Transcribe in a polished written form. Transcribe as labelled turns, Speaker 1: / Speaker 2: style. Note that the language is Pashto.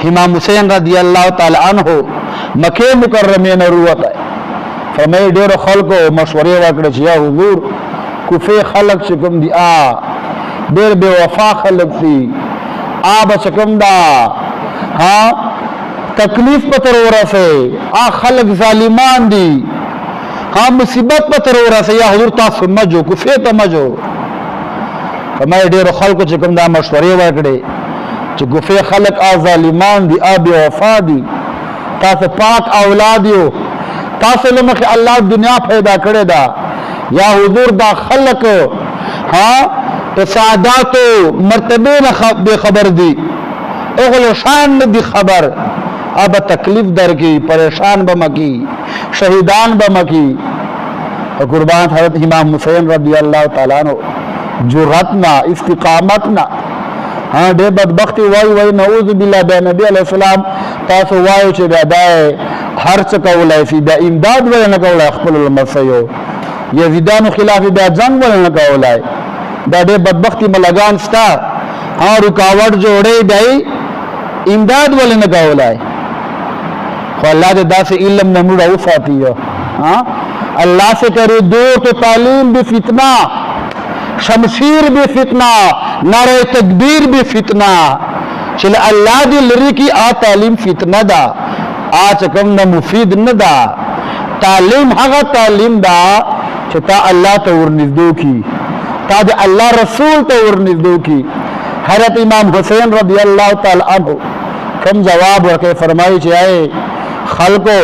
Speaker 1: امام حسین رضی اللہ تعالی عنہ مکہ مکرمه نه وروته فرمایي ډېرو خلکو مشورې وکړې چې یا حضور کوفې خلک چې کوم دي ډېر بې وفا خلک دي به چې کوم دا تکلیف په تر ورسې خلک ظالمان دي مصیبت په تر ورسې یا حضور تاسو مجو کوفې ته مجو فرمایي ډېرو خلکو چې کوم دا مشورې وکړې چې کوفې خلک ظالمان دي بې وفا دي تاسو پاک اولاد یو تاسو له مخې الله دنیا پیدا کړې ده یا حضور دا خلق سعاداتو مرتبه نه بے خبر دي اغلو شان نه دي خبر تکلیف درکی پریشان بمکی شہیدان بمکی قربان حضرت امام حسین رضی اللہ تعالیٰ عنہ جرأتنا استقامتنا ډېر بدبختی وای نعوذ بالله بیا نبی علیہ السلام تاسو وایو چې بیا دای هر څه کولای شي بیا امداد ولې نه کولای خپل المسیو یزیدانو خلاف بیا جنگ ولې نه کولای دا ډېر بدبختی ملګان ستا رکاوټ جوړې دی امداد ولې نه کولای خو الله دې داسې علم نه موږ وساتي اللہ سے کرے دو تو تعلیم بھی فتنہ شمشیر بھی فتنہ نعرہ تکبیر بھی فتنہ چل اللہ دی لری کی تعلیم فتنہ دا چکم نہ مفید نہ دا تعلیم حقا تعلیم دا چتا اللہ تور نزدو کی تا دے اللہ رسول تور نزدو کی حضرت امام حسین رضی اللہ تعالی عنہ کم جواب رکھے فرمائی چاہے خلقو